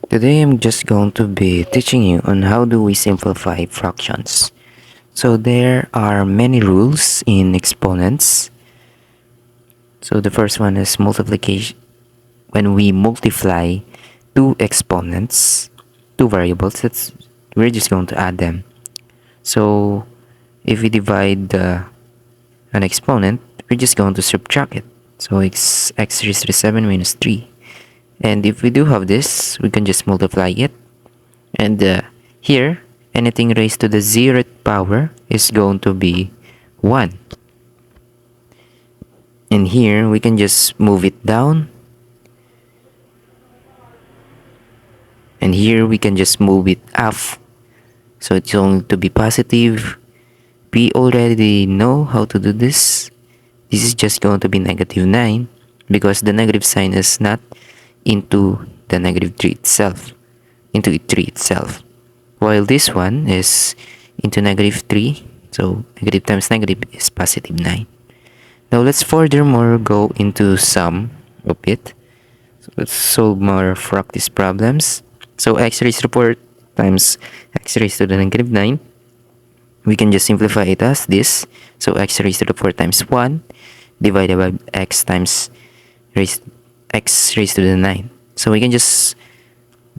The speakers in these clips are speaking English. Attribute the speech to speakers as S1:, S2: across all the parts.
S1: Today I'm just going to be teaching you on how do we simplify fractions. So there are many rules in exponents. So the first one is multiplication. When we multiply two exponents, two variables, we're just going to add them. So if we divide an exponent, we're just going to subtract it. So it's x raised to the 7 minus 3. And if we do have this, we can just multiply it. And here, anything raised to the 0th power is going to be 1. And here, we can just move it down. And here, we can just move it up. So it's going to be positive. We already know how to do this. This is just going to be negative 9 because the negative sign is not into the negative 3 itself, into 3 itself. While this one is into negative 3, so negative times negative is positive 9. Now let's furthermore go into some of it. So let's solve more practice problems. So x raised to the 4 times x raised to the negative 9. We can just simplify it as this. So x raised to the 4 times 1 divided by x times x raised to the 9. So we can just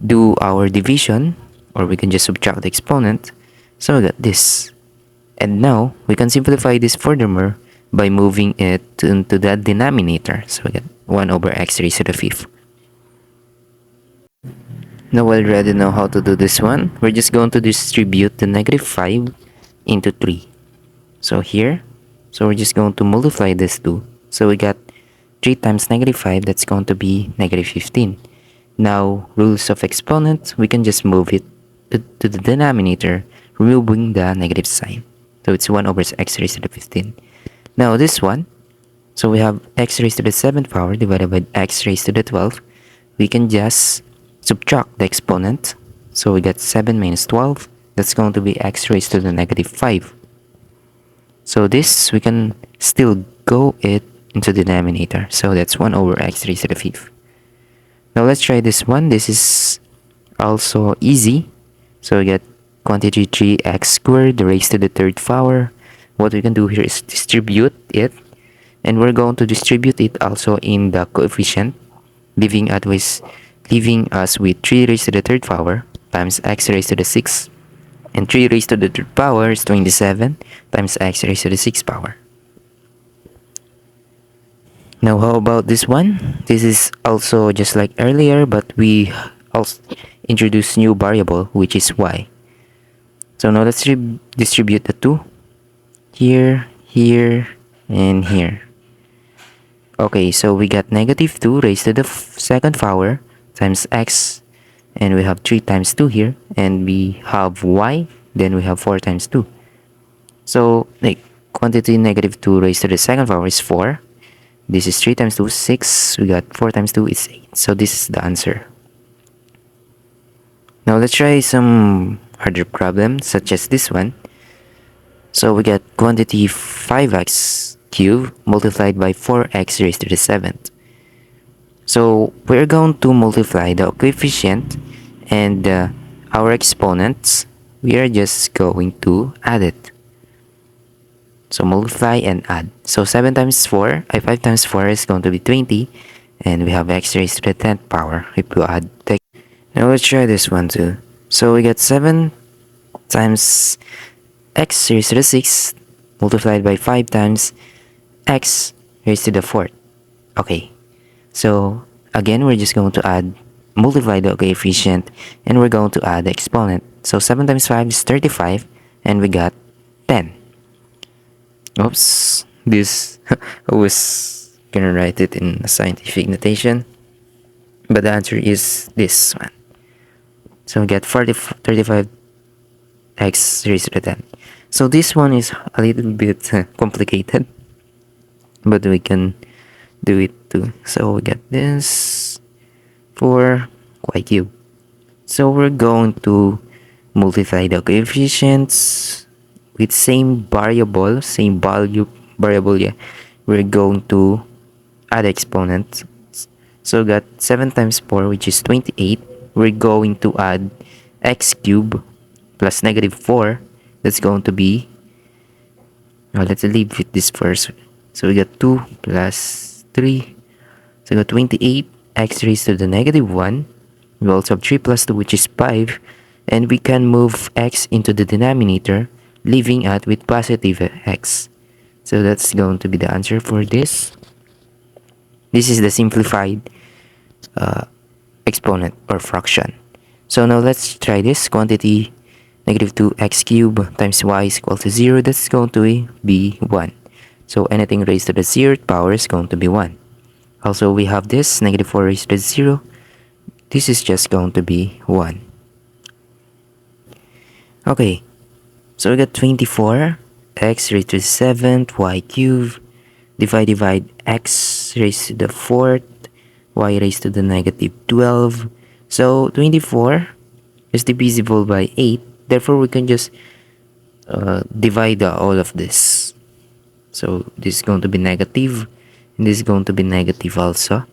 S1: do our division, or we can just subtract the exponent. So we got this. And now we can simplify this furthermore by moving it into the denominator. So we get 1 over x raised to the 5th. Now we already know how to do this one. We're just going to distribute the negative 5 into 3. So here, so we're just going to multiply this 2. So we got 3 times negative 5, that's going to be negative 15. Now, rules of exponent, we can just move it to the denominator, removing the negative sign. So it's 1 over x raised to the 15. Now this one, so we have x raised to the 7th power divided by x raised to the 12th. We can just subtract the exponent. So we get 7 minus 12. That's going to be x raised to the negative 5. So this, we can still go it into the denominator. So that's 1 over x raised to the 5th. Now let's try this one. This is also easy. So we get quantity 3x squared raised to the 3rd power. What we can do here is distribute it. And we're going to distribute it also in the coefficient, leaving us with 3 raised to the 3rd power times x raised to the 6th. And 3 raised to the 3rd power is 27 times x raised to the 6th power. Now how about this one? This is also just like earlier, but we also introduce new variable, which is y. So now let's distribute the 2. Here, here, and here. Okay, so we got negative 2 raised to the 2nd power times x. And we have 3 times 2 here. And we have y. Then we have 4 times 2. So, like, quantity negative 2 raised to the 2nd power is 4. This is 3 times 2, 6. We got 4 times 2 is 8. So this is the answer. Now let's try some harder problems such as this one. So we get quantity 5x cubed multiplied by 4x raised to the 7th. So we're going to multiply the coefficient and our exponents. We are just going to add it. So multiply and add. So 5 times 4 is going to be 20. And we have x raised to the 10th power if we add. Now let's try this one too. So we get 7 times x raised to the 6th multiplied by 5 times x raised to the 4th. Okay. So again, we're just going to multiply the coefficient, and we're going to add the exponent. So 7 times 5 is 35, and we got 10. Oops, this I was gonna write it in a scientific notation, but the answer is this one. So we get 35 x raised to the 10. So this one is a little bit complicated, but we can do it too. So we get this for y cubed. So we're going to multiply the coefficients with same variable, same value variable, yeah. We're going to add exponents. So we got 7 times 4, which is 28. we're going to add x cubed plus negative 4. That's going to be, let's leave with this first. So we got 2 plus 3. So we got 28 x raised to the negative 1. We also have 3 plus 2, which is 5. And we can move x into the denominator, leaving out with positive x. So that's going to be the answer for this. This is the simplified exponent or fraction. So now let's try this. Quantity negative 2x cubed times y is equal to 0. That's going to be 1. So anything raised to the 0th power is going to be 1. Also, we have this negative 4 raised to the 0. This is just going to be 1. Okay, so we got 24 x raised to the 7th y cubed divide x raised to the 4th y raised to the negative 12. So 24 is divisible by 8. Therefore, we can just divide all of this. So this is going to be negative, and this is going to be negative also.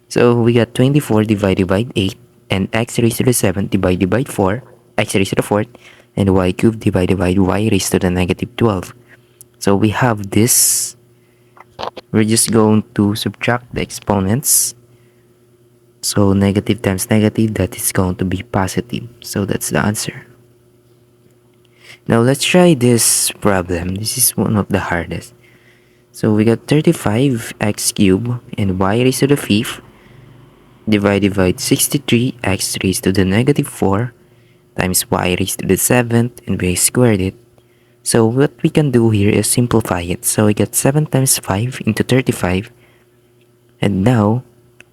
S1: So we got 24 divided by 8, and x raised to the 7th divided by 4, x raised to the 4th, and y cubed divided by y raised to the negative 12. So we have this. We're just going to subtract the exponents. So negative times negative, that is going to be positive. So that's the answer. Now let's try this problem. This is one of the hardest. So we got 35x cubed and y raised to the 5th divided by 63x raised to the negative 4 times y raised to the 7th, and we squared it. So what we can do here is simplify it. So we got 7 times 5 into 35. And now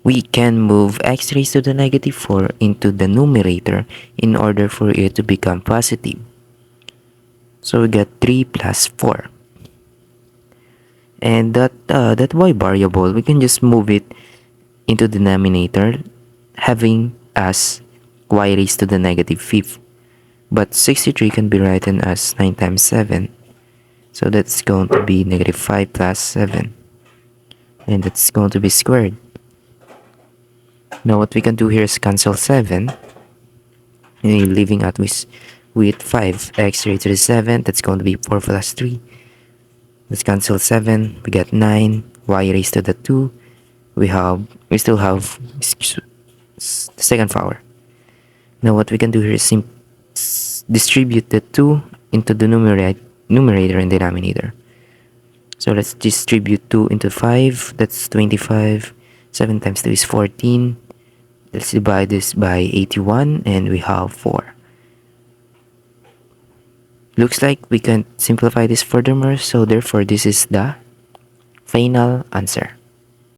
S1: we can move x raised to the negative 4 into the numerator in order for it to become positive. So we got 3 plus 4. And that y variable, we can just move it into the denominator, having as y raised to the negative 5th. But 63 can be written as 9 times 7. So that's going to be negative 5 plus 7. And that's going to be squared. Now what we can do here is cancel 7. And leaving out with 5. X raised to the 7. That's going to be 4 plus 3. Let's cancel 7. We get 9. Y raised to the 2. We still have the second power. Now what we can do here is distribute the 2 into the numerator and denominator. So let's distribute 2 into 5. That's 25. 7 times 2 is 14. Let's divide this by 81 and we have 4. Looks like we can simplify this furthermore, so therefore this is the final answer.